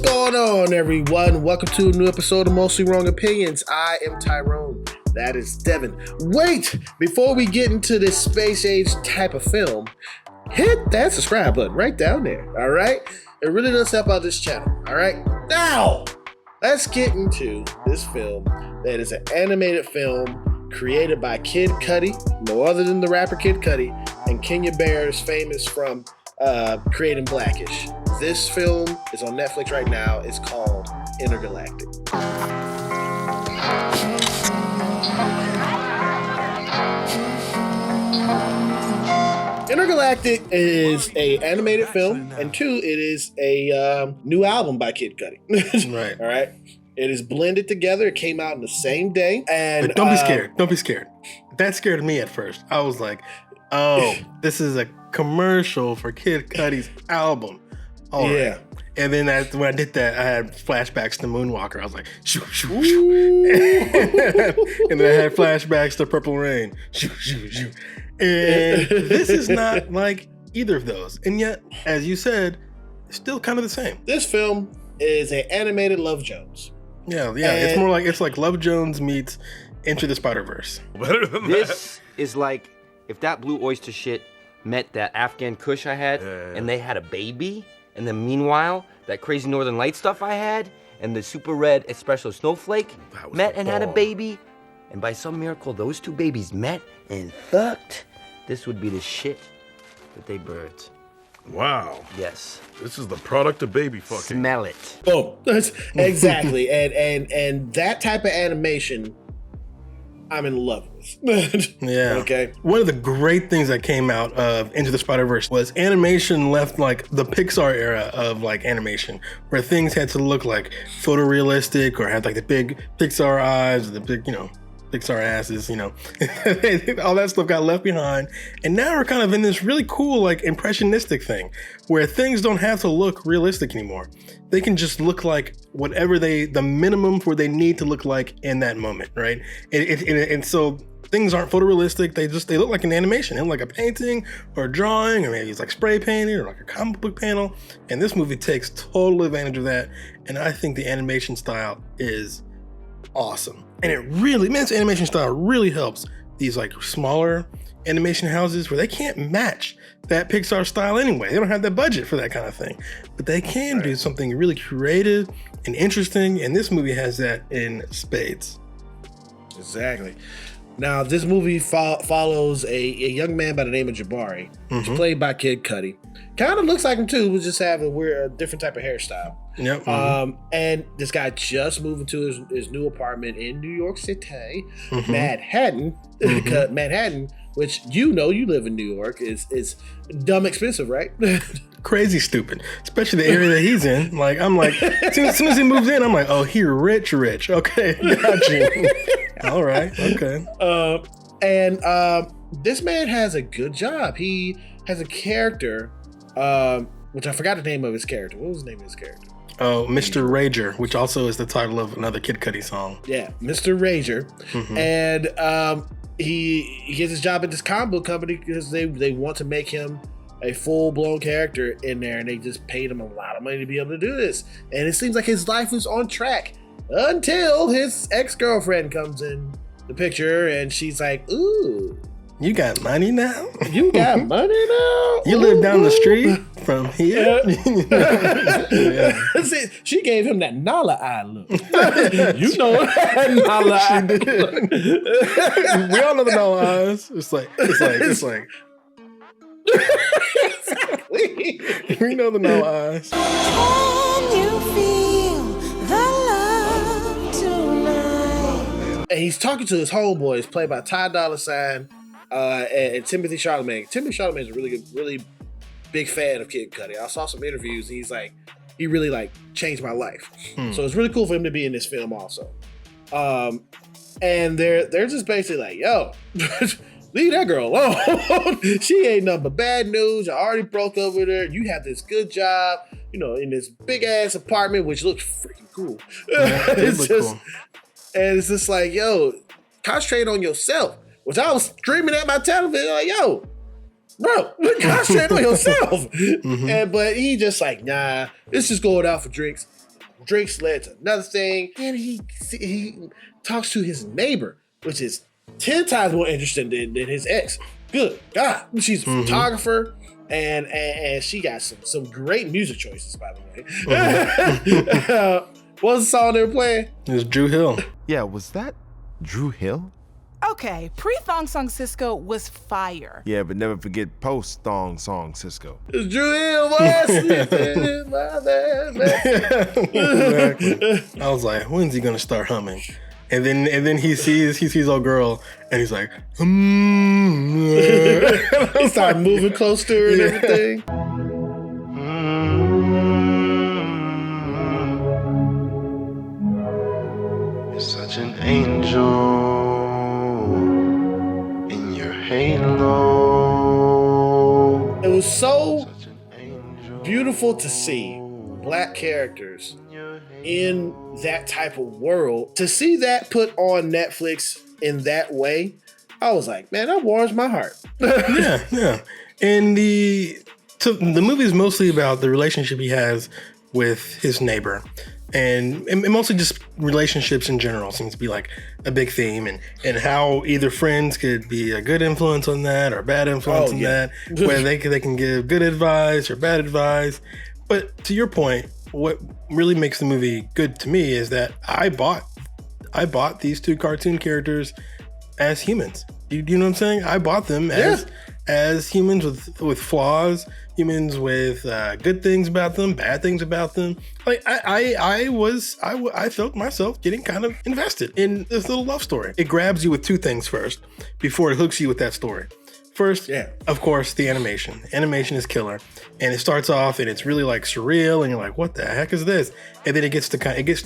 going on, everyone? Welcome to a new episode of Mostly Wrong Opinions. I am Tyrone. That is Devin. Wait! Before we get into this space age type of film, hit that subscribe button right down there, all right? It really does help out this channel, all right? Now, let's get into this film that is an animated film created by Kid Cudi, no other than the rapper Kid Cudi, and Kenya Barris is famous from creating Blackish. This film is on Netflix right now. It's called Intergalactic. Intergalactic is a animated film, and two, it is a new album by Kid Cudi. Right. All right. It is blended together. It came out on the same day. And but don't be scared. Don't be scared. That scared me at first. I was like, oh, this is a commercial for Kid Cudi's album. All right. Yeah. And then when I did that, I had flashbacks to Moonwalker. I was like, shoo, shoo, shoo. And then I had flashbacks to Purple Rain. Shoo, shoo, shoo. And this is not like either of those. And yet, as you said, it's still kind of the same. This film is an animated Love Jones. Yeah. And it's more like, it's like Love Jones meets Into the Spider-Verse. Better than this is like if that Blue Oyster shit met that Afghan Kush I had, and they had a baby, and then meanwhile, that crazy Northern Light stuff I had, and the super red espresso snowflake met and had a baby, and by some miracle, those two babies met and fucked. This would be the shit that they birthed. Wow. Yes. This is the product of baby fucking. Smell it. Oh, exactly. and that type of animation, I'm in love with. Yeah. Okay. One of the great things that came out of Into the Spider-Verse was animation left like the Pixar era of like animation, where things had to look like photorealistic or had like the big Pixar eyes, or the big, Pixar asses, all that stuff got left behind. And now we're kind of in this really cool, like impressionistic thing where things don't have to look realistic anymore. They can just look like whatever the minimum for they need to look like in that moment, right? And so things aren't photorealistic. They look like an animation. They look like a painting or a drawing, or maybe it's like spray painting or like a comic book panel. And this movie takes total advantage of that. And I think the animation style is awesome. And this animation style really helps these like smaller animation houses where they can't match that Pixar style anyway. They don't have that budget for that kind of thing, but they can do something really creative and interesting. And this movie has that in spades. Exactly. Now, this movie follows a young man by the name of Jabari, who's played by Kid Cudi. Kind of looks like him too, but just have a different type of hairstyle. Yep. And this guy just moved into his new apartment in New York City, Manhattan. Manhattan, which you live in New York, is dumb expensive, right? Crazy stupid, especially the area that he's in. Like, I'm like, as soon as he moves in, I'm like, oh, he rich. Okay, got you. All right, okay. This man has a good job. He has a character, which I forgot the name of his character. What was the name of his character? Oh, Mr. Rager, which also is the title of another Kid Cudi song. Yeah, Mr. Rager. And he gets his job at this comic book company because they want to make him a full-blown character in there, and they just paid him a lot of money to be able to do this. And it seems like his life is on track until his ex-girlfriend comes in the picture, and she's like, ooh. You got money now? You got money now? You live down the street from here? Yeah. See, she gave him that Nala eye look. Nala eye look. We all know the Nala eyes. It's like. Exactly. We know the Nala eyes. Can you feel the love tonight? And he's talking to his homeboys, played by Ty Dolla $ign and Timothy Chalamet. Timothy Chalamet is a really big fan of Kid Cudi. I saw some interviews, and he's like, he really like changed my life. So it's really cool for him to be in this film also. And they're just basically like, yo, leave that girl alone. She ain't nothing but bad news. I already broke up with her. You have this good job, in this big ass apartment, which looks freaking cool. Yeah, it's just cool. And it's just like, yo, concentrate on yourself. Which I was screaming at my television, like, yo, bro, concentrate on yourself. But he just like, nah, let's just go out for drinks. drinks led to another thing, and he talks to his neighbor, which is 10 times more interesting than his ex. Good God, she's a photographer, and she got some great music choices, by the way. What was the song they were playing? It was Drew Hill. Yeah, was that Drew Hill? Okay, pre-Thong Song Cisco was fire. Yeah, but never forget post-Thong Song Cisco. It's Drew Hill, boy, sleeping in my bed. Exactly. I was like, when's he gonna start humming? And then he sees old girl, and he's like, He started moving close to her and everything. You're such an angel in your halo. It was so Such an angel beautiful to see Black characters in that type of world. To see that put on Netflix in that way, I was like, man, that warms my heart. yeah. And the movie is mostly about the relationship he has with his neighbor. And mostly just relationships in general seems to be like a big theme, and how either friends could be a good influence on that or a bad influence on that, whether they can give good advice or bad advice. But to your point, what really makes the movie good to me is that I bought these two cartoon characters as humans. You know what I'm saying? I bought them as humans with flaws, humans with good things about them, bad things about them. Like I felt myself getting kind of invested in this little love story. It grabs you with two things first before it hooks you with that story. First, of course, the animation. Animation is killer, and it starts off and it's really like surreal, and you're like, "What the heck is this?" And then it gets to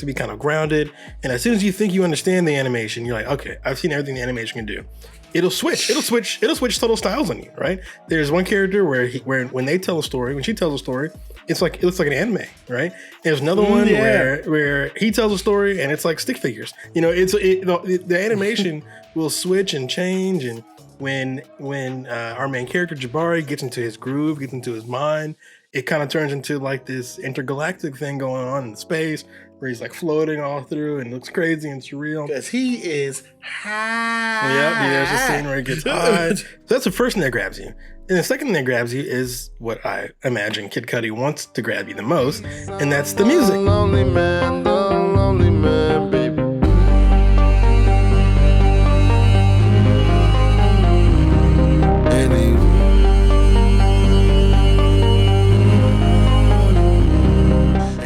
be kind of grounded. And as soon as you think you understand the animation, you're like, "Okay, I've seen everything the animation can do." It'll switch total styles on you, right? There's one character where when she tells a story, it looks like an anime, right? There's another one where he tells a story and it's like stick figures. You know, the animation will switch and change, and when our main character Jabari gets into his groove, gets into his mind, it kind of turns into like this intergalactic thing going on in space where he's like floating all through and looks crazy and surreal. Because he is high. Yeah, there's a scene where he gets high. So that's the first thing that grabs you. And the second thing that grabs you is what I imagine Kid Cudi wants to grab you the most, and that's the music. Lonely man, baby.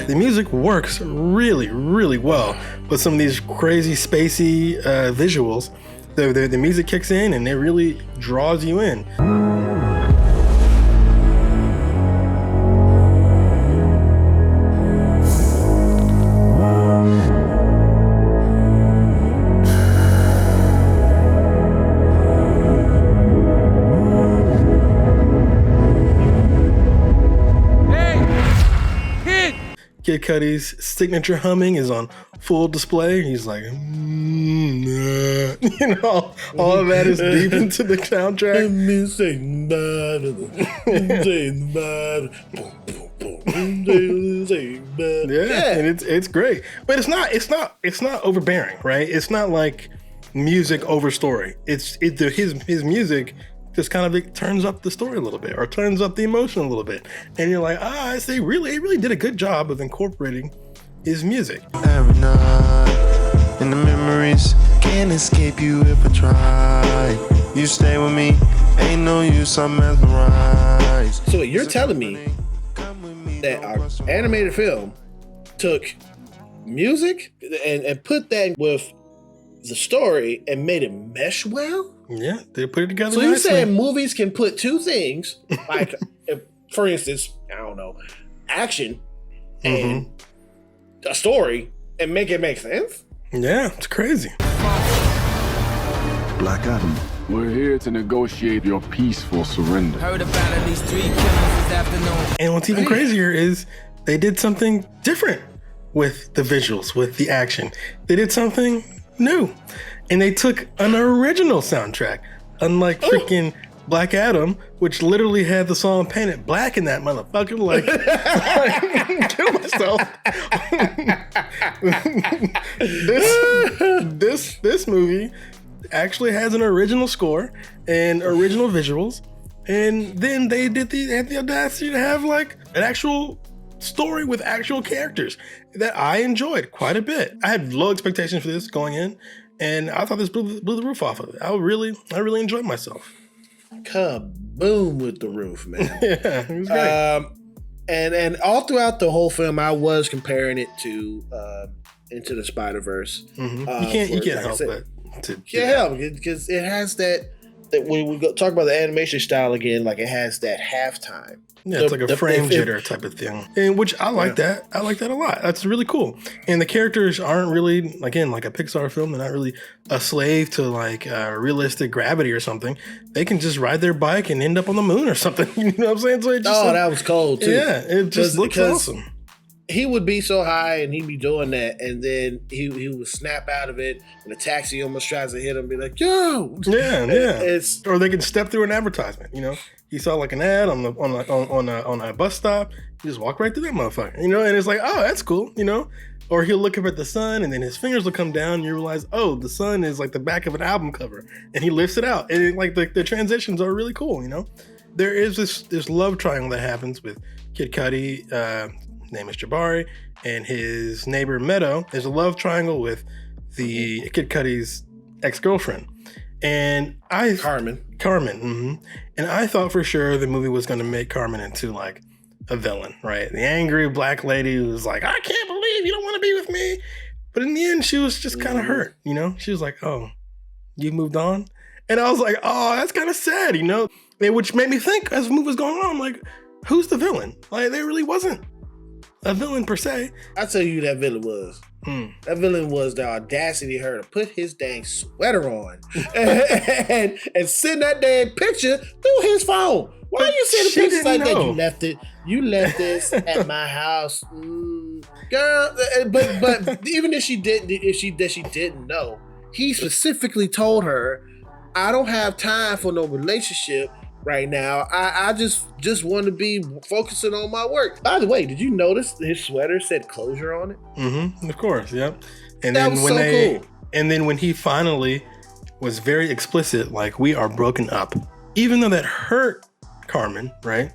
The music works really, really well with some of these crazy spacey visuals. The music kicks in and it really draws you in. Kid Cudi's signature humming is on full display. He's like, you know, all of that is deep into the soundtrack. Yeah, and it's great, but it's not overbearing, right? It's not like music over story. His music just kind of it turns up the story a little bit or turns up the emotion a little bit. And you're like, I say he really did a good job of incorporating his music. Every night, and the memories can't escape you if I try. You stay with me, ain't no use, I'm mesmerized. So you're telling me that our animated film took music and put that with the story and made it mesh well? Yeah, they put it together. So you're nicely. saying movies can put two things, like, for instance, I don't know, action and a story, and make it make sense? Yeah, it's crazy. Black Adam. We're here to negotiate your peaceful surrender. Heard about at least 3 killings this afternoon. And what's even crazier is they did something different with the visuals, with the action. They did something new. And they took an original soundtrack, unlike freaking Black Adam, which literally had the song painted black in that motherfucker. Like, kill myself. this movie actually has an original score and original visuals, and then they had the audacity to have like an actual story with actual characters that I enjoyed quite a bit. I had low expectations for this going in, and I thought this blew the roof off of it. I really enjoyed myself. Kaboom with the roof, man. Yeah, it was great. And all throughout the whole film, I was comparing it to Into the Spider-Verse. Mm-hmm. You can't help but to help because it has that when we talk about the animation style again, like it has that halftime. Yeah, it's like a frame jitter type of thing, and which I like that. I like that a lot. That's really cool. And the characters aren't really, again, like a Pixar film. They're not really a slave to like realistic gravity or something. They can just ride their bike and end up on the moon or something. You know what I'm saying? So that was cold too. Yeah, it just looks awesome. He would be so high and he'd be doing that, and then he would snap out of it, and the taxi almost tries to hit him and be like, yo! Yeah. Or they can step through an advertisement, you know? He saw like an ad on a bus stop, he just walk right through that motherfucker, you know? And it's like, oh, that's cool, you know? Or he'll look up at the sun and then his fingers will come down and you realize, oh, the sun is like the back of an album cover, and he lifts it out. And like the transitions are really cool, you know? There is this love triangle that happens with Kid Cudi, his name is Jabari, and his neighbor Meadow. There's a love triangle with the Kid Cudi's ex-girlfriend. And Carmen. Mm-hmm. And I thought for sure the movie was going to make Carmen into like a villain, right? The angry black lady who's like, I can't believe you don't want to be with me. But in the end, she was just kind of hurt, you know? She was like, oh, you moved on? And I was like, oh, that's kind of sad, you know? And which made me think as the movie was going on, I'm like, who's the villain? Like, there really wasn't a villain per se. I'll tell you who that villain was. That villain was the audacity of her to put his dang sweater on and send that dang picture through his phone. Why you send the pictures like that? You left this at my house, girl. But even if she didn't know, he specifically told her, I don't have time for no relationship right now. I just want to be focusing on my work. By the way, did you notice his sweater said closure on it? Mm-hmm. Of course, yep. And that then was when cool. And then when he finally was very explicit, like, we are broken up, even though that hurt Carmen, right?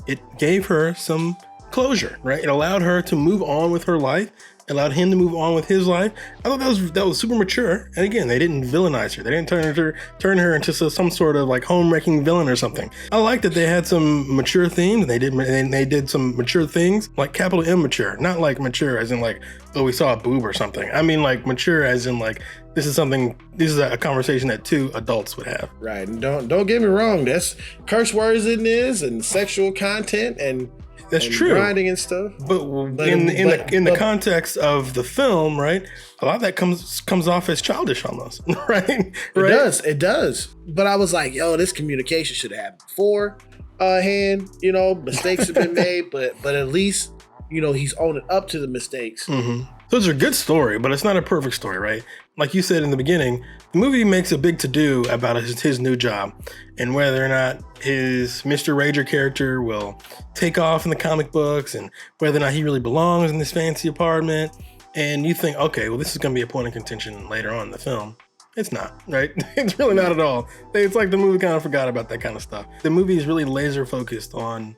It gave her some closure, right? It allowed her to move on with her life, allowed him to move on with his life. I thought that was super mature. And again, they didn't villainize her. They didn't turn her into some sort of like home-wrecking villain or something. I like that they had some mature themes, and they did some mature things, like capital M mature, not like mature as in like, oh, we saw a boob or something. I mean like mature as in like, this is a conversation that two adults would have. Right. And don't get me wrong. That's curse words in this and sexual content and that's true. Grinding and stuff. But in the context of the film, right? A lot of that comes off as childish almost, right? It does. But I was like, yo, this communication should have happened beforehand. You know, mistakes have been made, but at least, you know, he's owning up to the mistakes. Mm-hmm. So it's a good story, but it's not a perfect story, right? Like you said in the beginning, the movie makes a big to-do about his new job and whether or not his Mr. Rager character will take off in the comic books and whether or not he really belongs in this fancy apartment. And you think, okay, well, this is going to be a point of contention later on in the film. It's not, right? It's really not at all. It's like the movie kind of forgot about that kind of stuff. The movie is really laser focused on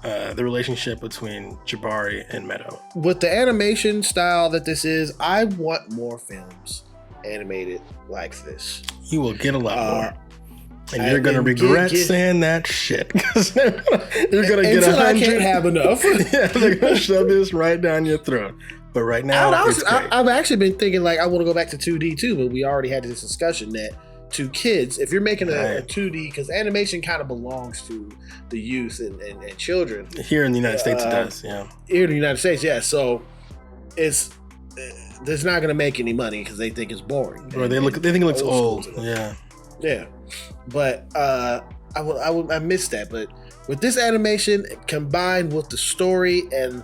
the relationship between Jabari and Meadow. With the animation style that this is, I want more films animated like this. You will get a lot more. And you're going to regret saying that shit. You're going to get 100. I can't have enough. Yeah, they're going to shove this right down your throat. But right now, I've actually been thinking like I want to go back to 2D too, but we already had this discussion that to kids, if you're making a 2D, because animation kind of belongs to the youth and children. Here in the United States it does, yeah. Here in the United States, yeah. So it's not going to make any money because they think it's boring. Or they think it looks old. Yeah. Yeah. But I missed that. But with this animation combined with the story and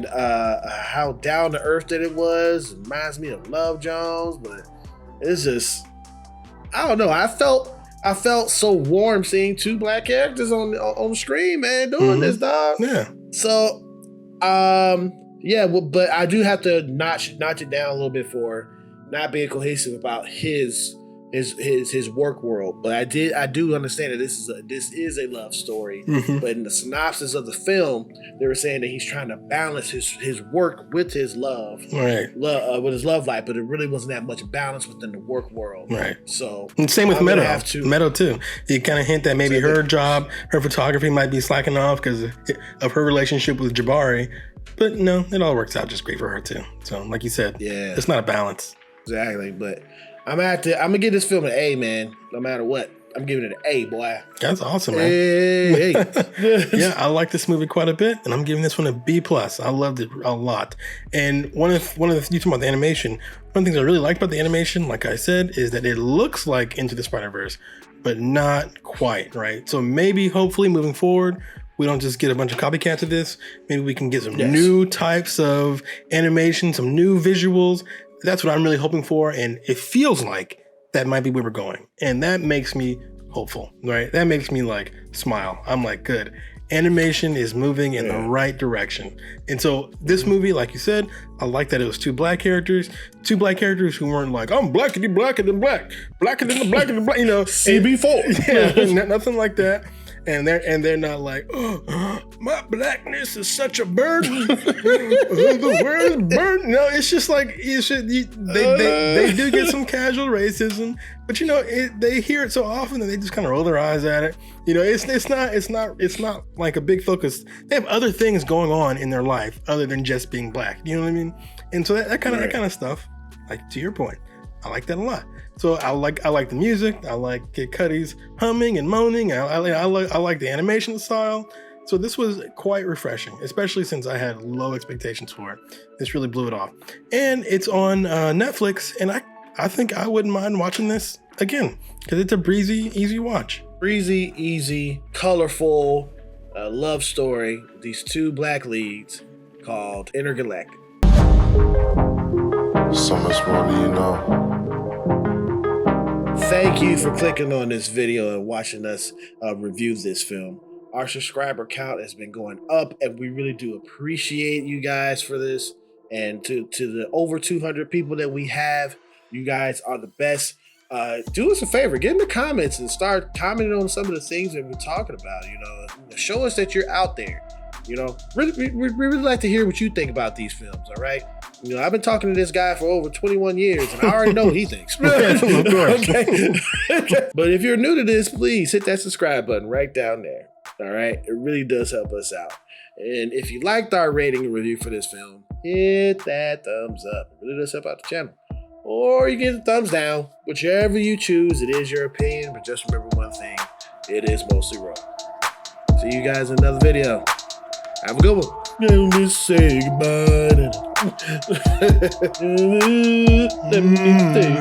how down to earth that it was, it reminds me of Love Jones, but it's just, I don't know. I felt I felt so warm seeing two black characters on the screen, man, doing this, dog. Yeah. So, yeah, well, but I do have to notch it down a little bit for not being cohesive about his work world. But I do understand that this is a love story. But in the synopsis of the film, they were saying that he's trying to balance his work with his love, Right. With his love life. But it really wasn't that much balance within the work world. Right. So, and same with I'm gonna Meadow. have to- Meadow too. You kind of hint that maybe her photography might be slacking off because of her relationship with Jabari. But no, it all works out just great for her too. So, like you said, Yeah. it's not a balance. Exactly. But I'm gonna give this film an A, man. No matter what, I'm giving it an A, boy. That's awesome, man. Hey. Yeah, I like this movie quite a bit, and I'm giving this one a B+. I loved it a lot. And one of the you talking about the animation, one of the things I really liked about the animation, like I said, is that it looks like Into the Spider-Verse, but not quite, right? So maybe, hopefully, moving forward, we don't just get a bunch of copycats of this. Maybe we can get some new types of animation, some new visuals. That's what I'm really hoping for, and it feels like that might be where we're going. And that makes me hopeful, right? That makes me like smile. I'm like, good. Animation is moving in the right direction. And so this movie, like you said, I like that it was two black characters who weren't like, I'm blacker than black, blacker than the black, you know, CB4. Yeah, nothing like that. And they're not like, oh, my blackness is such a burden. The world is burden. No, it's just like they do get some casual racism, but you know they hear it so often that they just kind of roll their eyes at it. You know, it's not like a big focus. They have other things going on in their life other than just being black. You know what I mean? And so that kind of stuff, like to your point, I like that a lot. So I like the music. I like Kid Cudi's humming and moaning. I like the animation style. So this was quite refreshing, especially since I had low expectations for it. This really blew it off. And it's on Netflix, and I think I wouldn't mind watching this again because it's a breezy, easy watch. Breezy, easy, colorful love story. These two black leads called Intergalactic. So much more do you know. Thank you for clicking on this video and watching us review this film. Our subscriber count has been going up, and we really do appreciate you guys for this. And to the over 200 people that we have, you guys are the best. Do us a favor, get in the comments and start commenting on some of the things that we're talking about. You know, show us that you're out there. You know, we really like to hear what you think about these films. All right. You know, I've been talking to this guy for over 21 years, and I already know what he thinks. Of course. Okay. But if you're new to this, please hit that subscribe button right down there. All right. It really does help us out. And if you liked our rating and review for this film, hit that thumbs up. It really does help out the channel. Or you get a thumbs down. Whichever you choose, it is your opinion. But just remember one thing. It is mostly wrong. See you guys in another video. Have a good one. Let's say goodbye. Let me think.